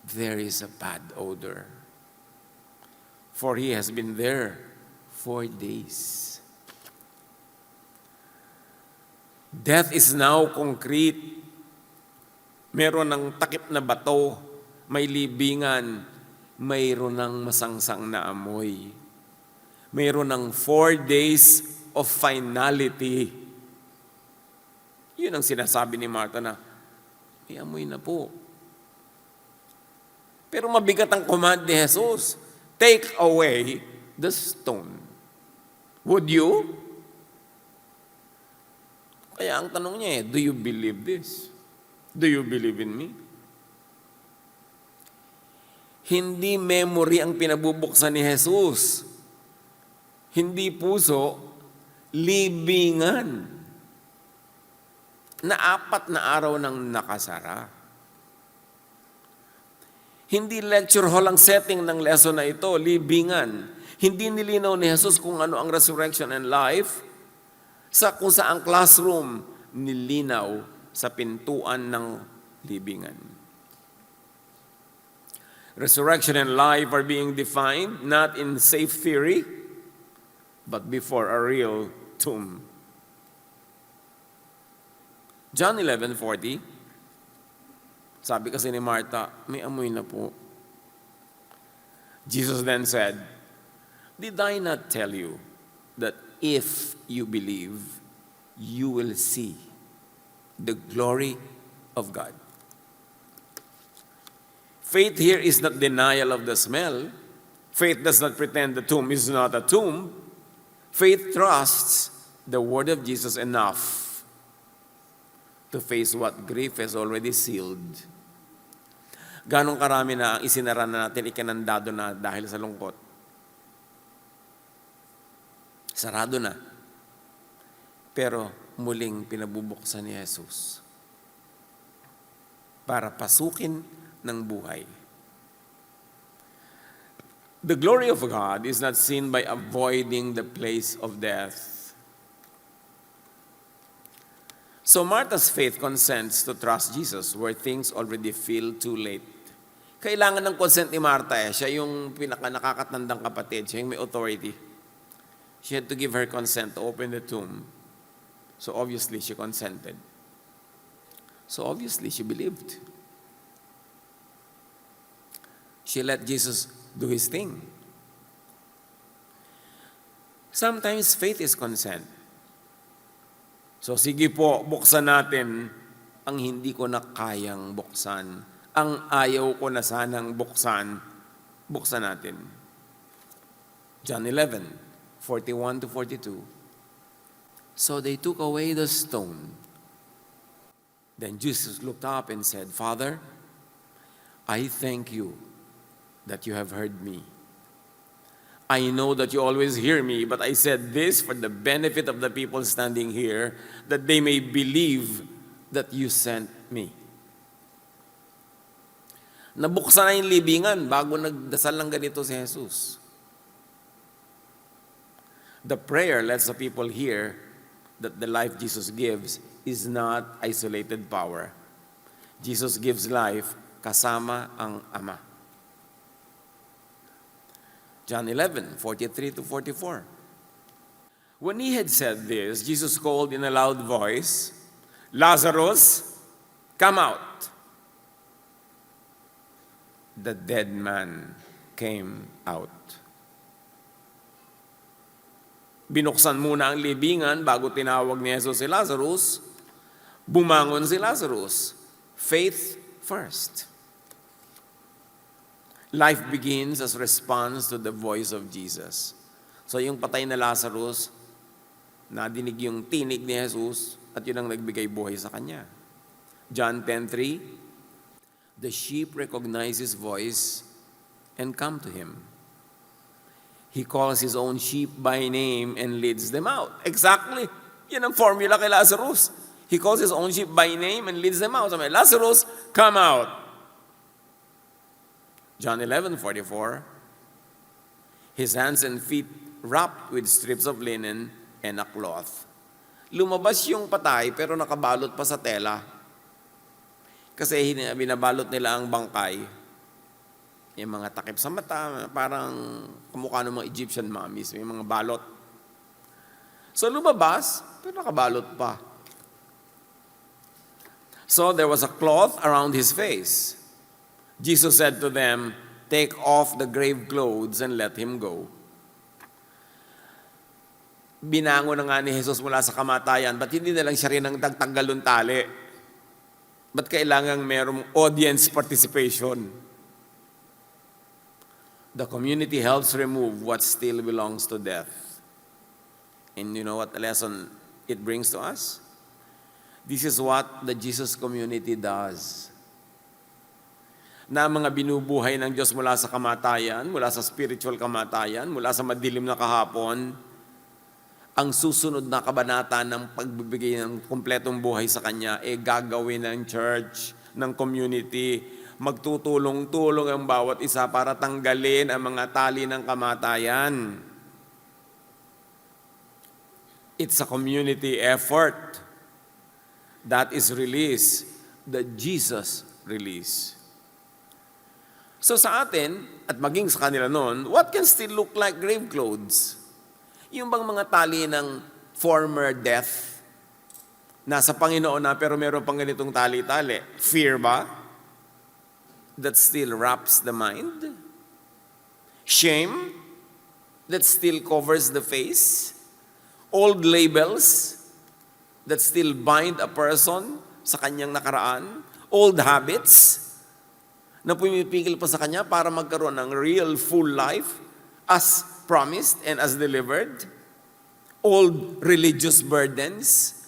[SPEAKER 3] there is a bad odor, for he has been there 4 days." Death is now concrete. Meron ng takip na bato, may libingan, mayroon ng masangsang na amoy. Mayroon ng 4 days of finality. Yun ang sinasabi ni Martha na, may amoy na po. Pero mabigat ang command ni Jesus, "Take away the stone." Would you? Kaya ang tanong niya do you believe this? Do you believe in me? Hindi memory ang pinabubuksan ni Jesus. Hindi puso, libingan. Na 4 na araw nang nakasara. Hindi lecture hall ang setting ng lesson na ito, libingan. Hindi nilinaw ni Jesus kung ano ang resurrection and life. Kung saang classroom, nilinaw sa pintuan ng libingan. Resurrection and life are being defined not in safe theory, but before a real tomb. John 11:40, sabi kasi ni Martha, may amoy na po. Jesus then said, "Did I not tell you that if you believe, you will see the glory of God?" Faith here is not denial of the smell. Faith does not pretend the tomb is not a tomb. Faith trusts the word of Jesus enough to face what grief has already sealed. Ganong karami na ang isinara na natin, ikinandado na dahil sa lungkot. Sarado na. Pero muling pinabubuksan ni Jesus para pasukin ng buhay. The glory of God is not seen by avoiding the place of death. So Martha's faith consents to trust Jesus where things already feel too late. Kailangan ng consent ni Martha eh. Siya yung nakakatandang kapatid. Siya yung may authority. She had to give her consent to open the tomb. So obviously, she consented. So obviously, she believed. She let Jesus do his thing. Sometimes faith is consent. So sige po, buksan natin ang hindi ko na kayang buksan. Ang ayaw ko na sanang buksan, buksan natin. John 11:41-42. So they took away the stone. Then Jesus looked up and said, "Father, I thank you that you have heard me. I know that you always hear me, but I said this for the benefit of the people standing here, that they may believe that you sent me." Nabuksan na yung libingan bago nagdasal ng ganito si Jesus. The prayer lets the people hear that the life Jesus gives is not isolated power. Jesus gives life kasama ang Ama. John 11:43-44. When he had said this, Jesus called in a loud voice, "Lazarus, come out." The dead man came out. Binuksan muna ang libingan bago tinawag ni Jesus si Lazarus. Bumangon si Lazarus. Faith first. Life begins as response to the voice of Jesus. So yung patay na Lazarus, nadinig yung tinig ni Jesus at yun ang nagbigay buhay sa kanya. John 10:3, the sheep recognize his voice and come to him. He calls his own sheep by name and leads them out. Exactly. Yan ang formula kay Lazarus. He calls his own sheep by name and leads them out. Sabi, "Lazarus, come out." John 11:44, his hands and feet wrapped with strips of linen and a cloth. Lumabas yung patay pero nakabalot pa sa tela. Kasi binabalot nila ang bangkay. Yung mga takip sa mata, parang kamukha ng mga Egyptian mummies, may mga balot. So lumabas, pero nakabalot pa. So there was a cloth around his face. Jesus said to them, "Take off the grave clothes and let him go." Binangon na nga ni Jesus mula sa kamatayan, ba't hindi na lang siya rin ang tagtanggal ng tali? Ba't kailangang merong audience participation? The community helps remove what still belongs to death. And you know what lesson it brings to us? This is what the Jesus community does. Na mga binubuhay ng Diyos mula sa kamatayan, mula sa spiritual kamatayan, mula sa madilim na kahapon, ang susunod na kabanata ng pagbibigay ng kumpletong buhay sa Kanya gagawin ng church, ng community. Magtutulong-tulong ang bawat isa para tanggalin ang mga tali ng kamatayan. It's a community effort. That is release. The Jesus release. So sa atin, at maging sa kanila noon, what can still look like grave clothes? Yung bang mga tali ng former death, nasa Panginoon na pero meron pang ganitong tali-tali. Fear ba? That still wraps the mind? Shame? That still covers the face? Old labels? That still bind a person sa kanyang nakaraan? Old habits? Na pumipigil pa sa kanya para magkaroon ng real full life as promised and as delivered. Old religious burdens,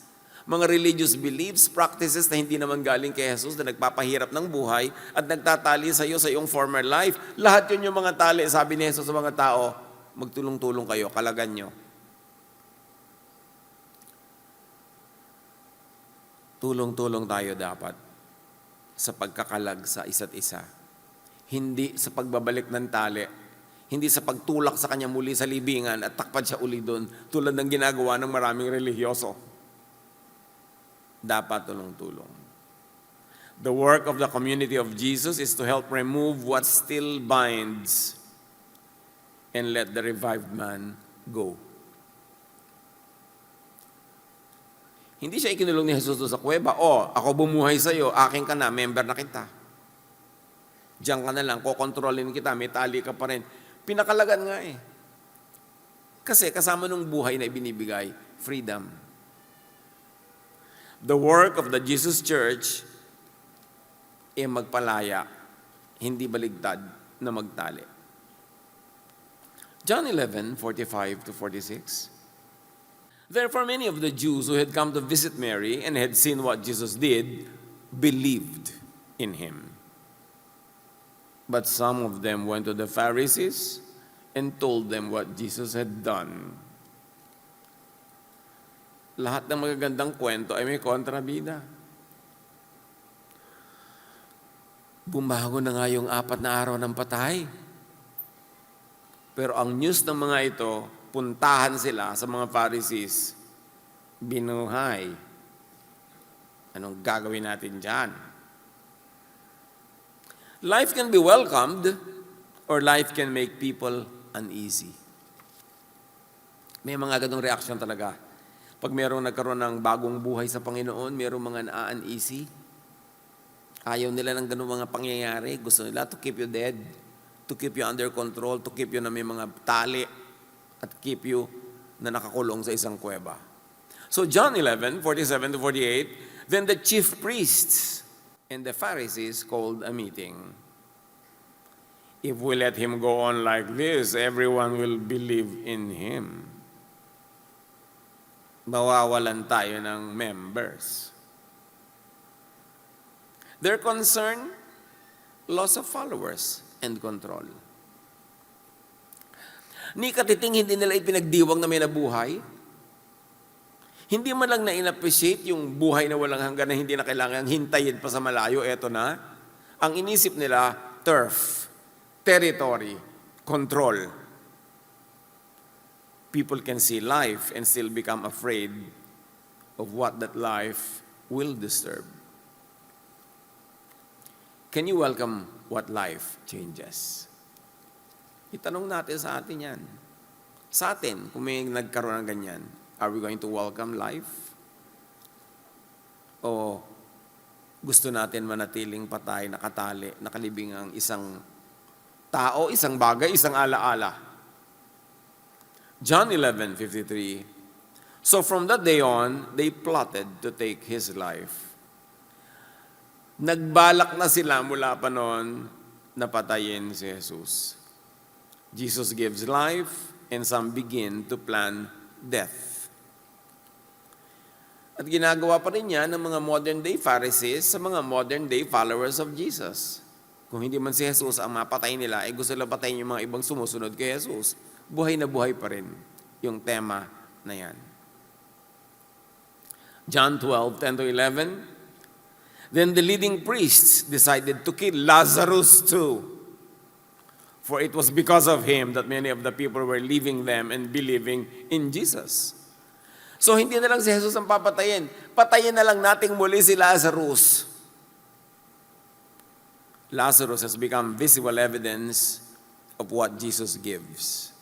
[SPEAKER 3] mga religious beliefs, practices na hindi naman galing kay Jesus na nagpapahirap ng buhay at nagtatali sa iyo sa iyong former life. Lahat yun yung mga tali, sabi ni Jesus sa mga tao, magtulong-tulong kayo, kalagan nyo. Tulong-tulong tayo dapat sa pagkakalag sa isa't isa. Hindi sa pagbabalik ng tali. Hindi sa pagtulak sa kanya muli sa libingan at takpan siya uli doon tulad ng ginagawa ng maraming relihiyoso. Dapat tulong-tulong. The work of the community of Jesus is to help remove what still binds and let the revived man go. Hindi siya ikinulong ni Jesus sa kuweba, ako bumuhay sa iyo, akin ka na, member na kita. Diyan ka na lang, kokontrolin kita, may tali ka pa rin. Pinakalagan nga eh. Kasi kasama nung buhay na ibinibigay, freedom. The work of the Jesus Church ay magpalaya, hindi baligtad na magtali. John 11:45-46. Therefore, many of the Jews who had come to visit Mary and had seen what Jesus did believed in him. But some of them went to the Pharisees and told them what Jesus had done. Lahat ng magagandang kwento ay may kontrabida. Bumago na nga yung 4 na araw ng patay. Pero ang news ng mga ito, puntahan sila sa mga Pharisees, binuhay. Anong gagawin natin dyan? Life can be welcomed or life can make people uneasy. May mga ganong reaksyon talaga. Pag mayroong nagkaroon ng bagong buhay sa Panginoon, mayroong mga na-uneasy. Ayaw nila ng ganong mga pangyayari. Gusto nila to keep you dead, to keep you under control, to keep you na may mga tali, at keep you na nakakulong sa isang kuweba. So John 11:47-48, then the chief priests and the Pharisees called a meeting. If we let him go on like this, everyone will believe in him. Mawawalan tayo ng members. Their concern, loss of followers and control. Ni katiting hindi nila ipinagdiwang na may nabuhay. Hindi man lang na-inappreciate yung buhay na walang hanggan na hindi na kailangan hintayin pa sa malayo, eto na. Ang inisip nila, turf, territory, control. People can see life and still become afraid of what that life will disturb. Can you welcome what life changes? Itanong natin sa atin yan. Sa atin, kung may nagkaroon ng ganyan, are we going to welcome life? O gusto natin manatiling patay, nakatali, nakalibing ang isang tao, isang bagay, isang alaala? John 11:53. So from that day on, they plotted to take his life. Nagbalak na sila mula pa noon na patayin si Jesus. Jesus gives life, and some begin to plan death. At ginagawa pa rin yan ng mga modern-day Pharisees sa mga modern-day followers of Jesus. Kung hindi man si Jesus ang mapatay nila, gusto nila patayin yung mga ibang sumusunod kay Jesus. Buhay na buhay pa rin yung tema na yan. John 12:10-11. Then the leading priests decided to kill Lazarus too. For it was because of him that many of the people were leaving them and believing in Jesus. So hindi na lang si Jesus ang papatayin. Patayin na lang nating muli si Lazarus. Lazarus has become visible evidence of what Jesus gives.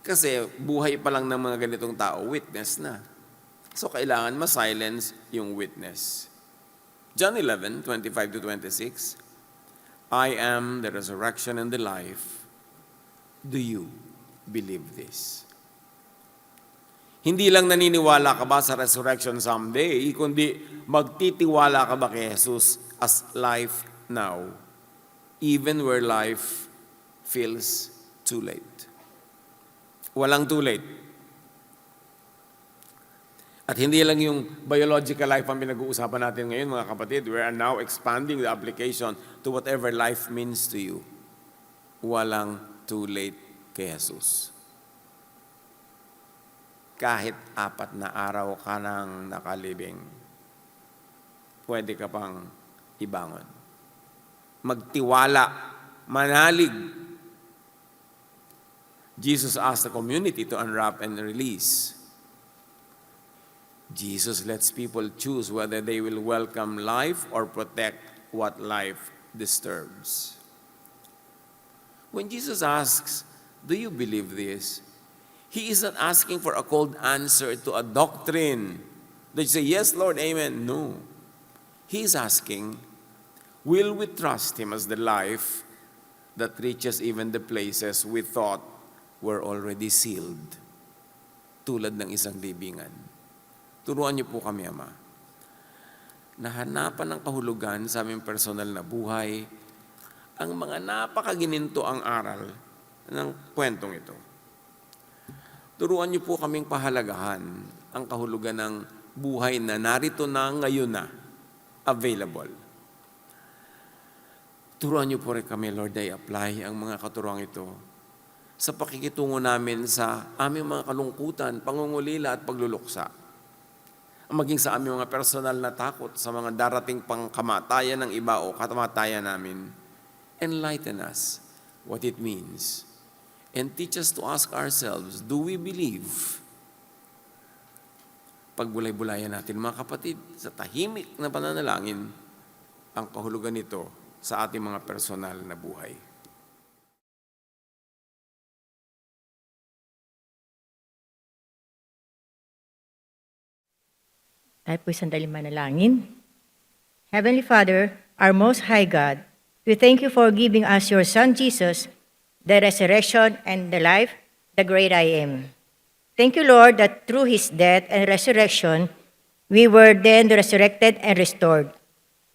[SPEAKER 3] Kasi buhay pa lang ng mga ganitong tao, witness na. So kailangan ma-silence yung witness. John 11, 25 to 26, I am the resurrection and the life. Do you believe this? Hindi lang naniniwala ka ba sa resurrection someday, kundi magtitiwala ka ba kay Jesus as life now, even where life feels too late. Walang too late. At hindi lang yung biological life ang pinag-uusapan natin ngayon, mga kapatid. We are now expanding the application to whatever life means to you. Walang too late kay Jesus. Kahit 4 na araw ka nang nakalibing, pwede ka pang ibangon. Magtiwala, manalig. Jesus asked the community to unwrap and release. Jesus lets people choose whether they will welcome life or protect what life disturbs. When Jesus asks, do you believe this? He is not asking for a cold answer to a doctrine. That you say, yes, Lord, amen. No. He is asking, will we trust Him as the life that reaches even the places we thought were already sealed? Tulad ng isang libingan. Turuan niyo po kami, Ama, nahanapan ng kahulugan sa aming personal na buhay ang mga napakagininto ang aral ng kwentong ito. Turuan niyo po kaming pahalagahan ang kahulugan ng buhay na narito na ngayon na available. Turuan niyo po rin kami, Lord, ay apply ang mga katuruan ito sa pakikitungo namin sa aming mga kalungkutan, pangungulila at pagluluksa. Maging sa aming mga personal na takot sa mga darating pang kamatayan ng iba o kamatayan namin. Enlighten us what it means. And teach us to ask ourselves, do we believe? Pagbulay-bulayan natin, mga kapatid, sa tahimik na pananalangin, ang kahulugan nito sa ating mga personal na buhay.
[SPEAKER 4] Tayo po'y sandaling manalangin. Heavenly Father, our Most High God, we thank you for giving us your Son Jesus, the resurrection and the life, the great I am. Thank you, Lord, that through His death and resurrection, we were then resurrected and restored.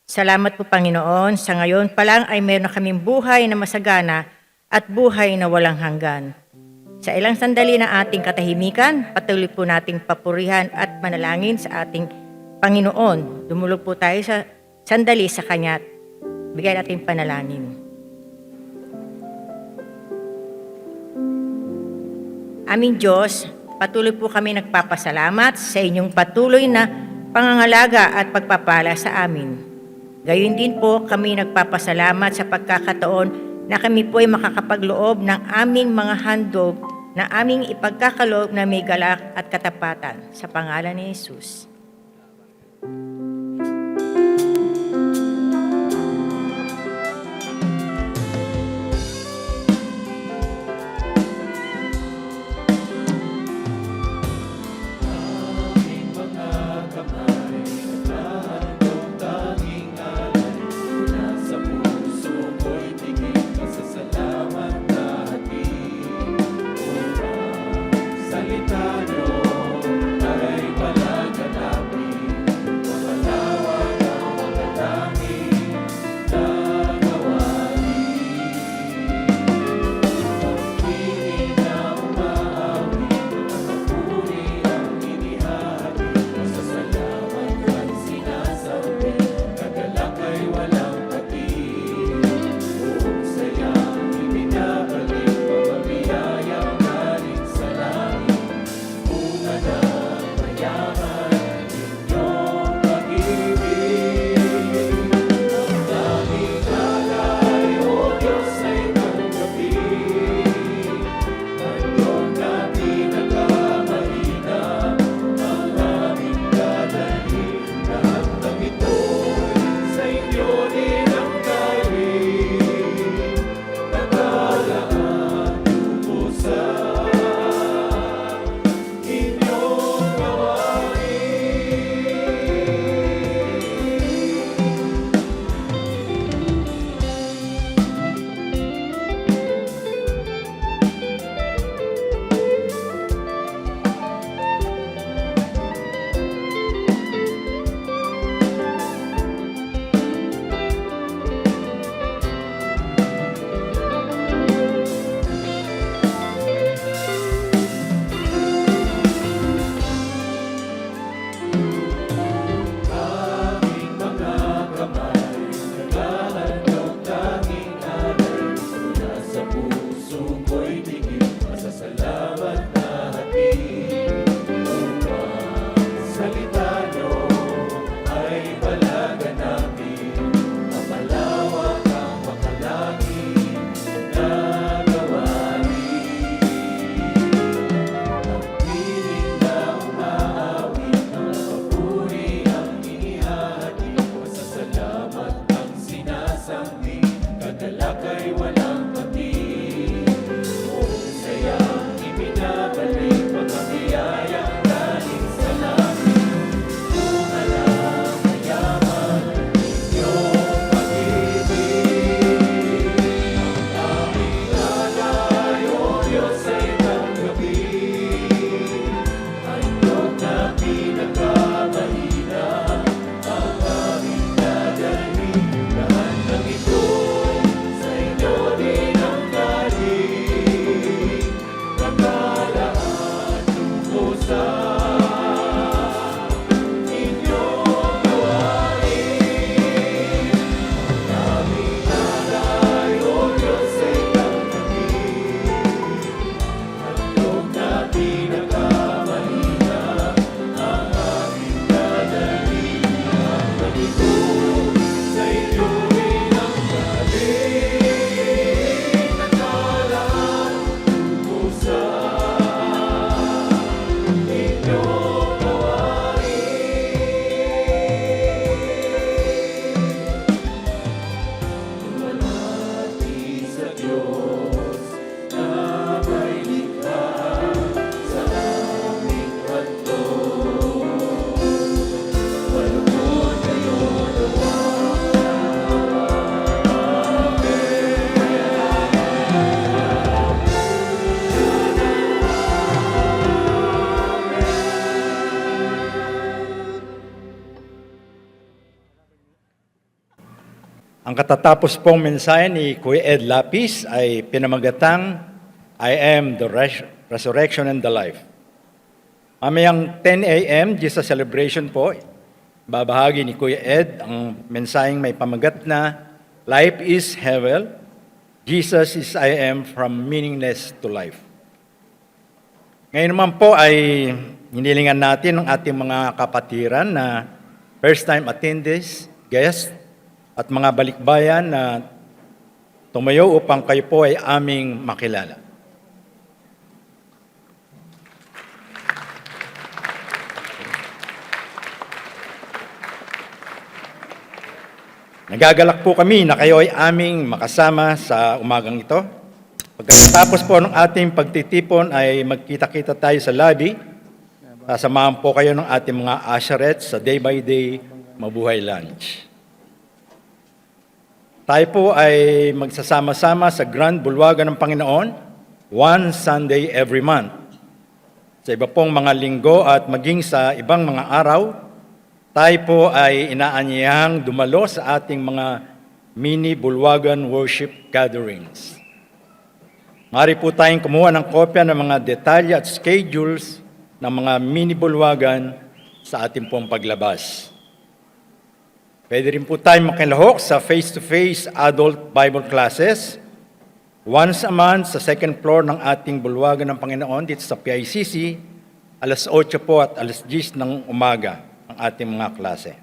[SPEAKER 4] Salamat po, Panginoon, sa ngayon pa lang ay mayroon na kaming buhay na masagana at buhay na walang hanggan. Sa ilang sandali na ating katahimikan, patuloy po nating papurihan at manalangin sa ating Panginoon. Dumulog po tayo sa sandali sa Kanya at bigay natin panalangin. Aming Diyos, patuloy po kami nagpapasalamat sa inyong patuloy na pangangalaga at pagpapala sa amin. Gayon din po kami nagpapasalamat sa pagkakataon na kami po ay makakapagloob ng aming mga handog na aming ipagkakaloob na may galak at katapatan sa pangalan ni Jesus.
[SPEAKER 5] Salita nyo ay palaganap.
[SPEAKER 1] Ang katatapos pong mensahe ni Kuya Ed Lapis ay pinamagatang, I am the resurrection and the life. Mamayang 10 a.m., Jesus celebration po, babahagi ni Kuya Ed ang mensaheng may pamagat na, Life is heaven, Jesus is I am from meaningless to life. Ngayon naman po ay hinilingan natin ng ating mga kapatiran na first-time attendees, guests, at mga balikbayan na tumayo upang kayo po ay aming makilala. Nagagalak po kami na kayo ay aming makasama sa umagang ito. Pagkatapos po ng ating pagtitipon ay magkita-kita tayo sa lobby. Sasamahan po kayo ng ating mga usherettes sa day-by-day mabuhay lunch. Tayo po ay magsasama-sama sa Grand Bulwagan ng Panginoon, one Sunday every month. Sa iba pong mga linggo at maging sa ibang mga araw, tayo po ay inaanyayang dumalo sa ating mga mini bulwagan worship gatherings. Mari po tayong kumuha ng kopya ng mga detalye at schedules ng mga mini bulwagan sa ating pong paglabas. Pwede rin po tayong makilahok sa face-to-face adult Bible classes once a month sa second floor ng ating bulwagan ng Panginoon dito sa PICC, alas 8 po at alas 10 ng umaga ang ating mga klase.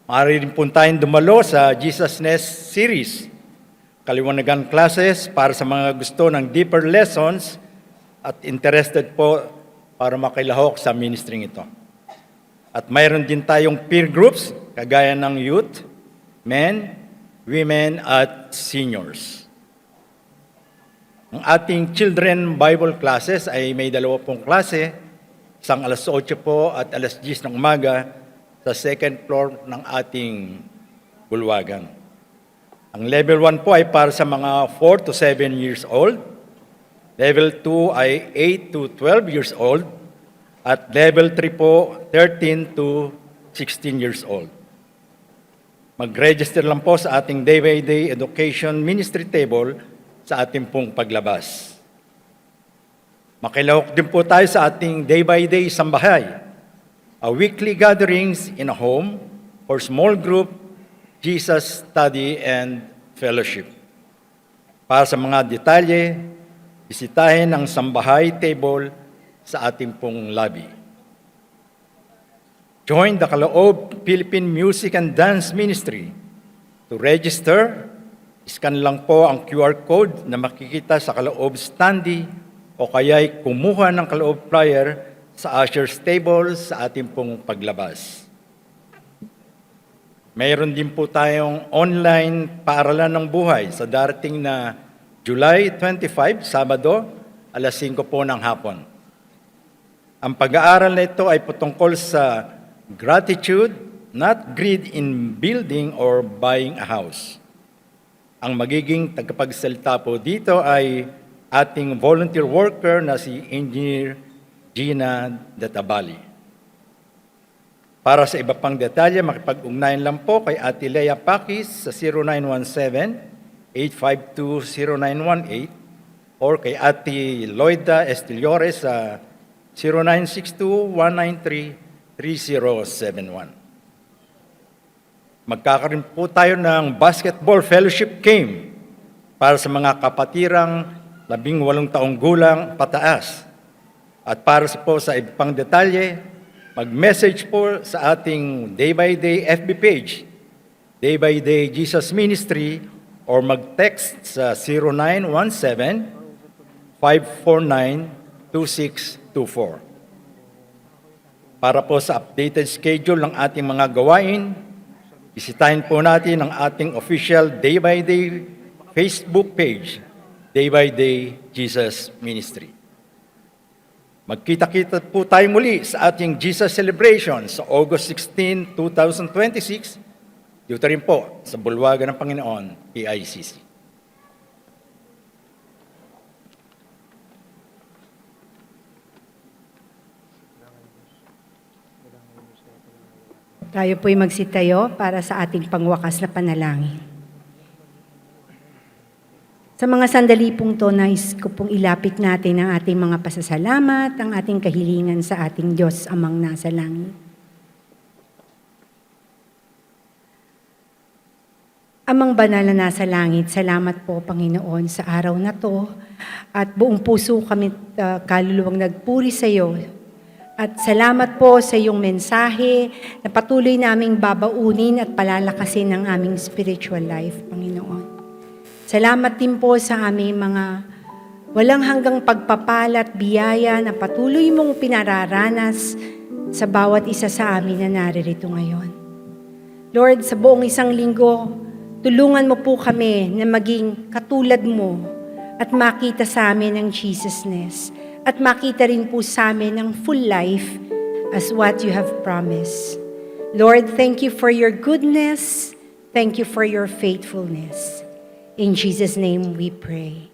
[SPEAKER 1] Maaari rin po tayong dumalo sa Jesus Nest series, kaliwanagan classes para sa mga gusto ng deeper lessons at interested po para makilahok sa ministry ito. At mayroon din tayong peer groups, kagaya ng youth, men, women, at seniors. Ang ating children Bible classes ay may 2 pong klase, isang alas 8 po at alas 10 ng umaga sa second floor ng ating bulwagan. Ang level 1 po ay para sa mga 4 to 7 years old, level 2 ay 8 to 12 years old, at level 3 po, 13 to 16 years old. Mag-register lang po sa ating day-by-day education ministry table sa ating pong paglabas. Makilahok din po tayo sa ating day-by-day sambahay, a weekly gatherings in a home or small group, Jesus study and fellowship. Para sa mga detalye, bisitahin ang sambahay table sa ating pong lobby. Join the Kaloob Philippine Music and Dance Ministry. To register, scan lang po ang QR code na makikita sa Kaloob standee o kaya'y kumuha ng Kaloob flyer sa usher's table sa ating pong paglabas. Mayroon din po tayong online paaralan ng buhay sa darating na July 25, Sabado, alas 5 po ng hapon. Ang pag-aaral na ito ay patungkol sa gratitude, not greed in building or buying a house. Ang magiging tagapagsalita po dito ay ating volunteer worker na si Engineer Gina Databali. Para sa iba pang detalye, makipag-ugnayan lang po kay Ate Lea Pakis sa 0917-852-0918 or kay Ate Loida Estillores sa 0962-193-3071. Magkakaroon po tayo ng basketball fellowship game para sa mga kapatirang 18 taong gulang pataas. At para po sa iba pang detalye, mag-message po sa ating Day by Day FB page, Day by Day Jesus Ministry, or mag-text sa 0917-549-2624. Para po sa updated schedule ng ating mga gawain, bisitahin po natin ang ating official Day by Day Facebook page, Day by Day Jesus Ministry. Magkita-kita po tayo muli sa ating Jesus Celebration sa August 16, 2026, dito rin po sa Bulwagan ng Panginoon, PICC.
[SPEAKER 5] Tayo po'y magsitayo para sa ating pangwakas na panalangin. Sa mga sandali pong to, nais ko pong ilapit natin ang ating mga pasasalamat, ang ating kahilingan sa ating Diyos amang nasa langit. Amang banal na nasa langit, salamat po Panginoon sa araw na to at buong puso kami kaluluwang nagpuri sa iyo. At salamat po sa iyong mensahe na patuloy naming babaunin at palalakasin ang aming spiritual life, Panginoon. Salamat din po sa aming mga walang hanggang pagpapala at biyaya na patuloy mong pinararanas sa bawat isa sa amin na naririto ngayon. Lord, sa buong isang linggo, tulungan mo po kami na maging katulad mo at makita sa amin ang Jesusness at makita rin po sa amin ang full life as what you have promised. Lord, thank you for your goodness. Thank you for your faithfulness. In Jesus' name we pray.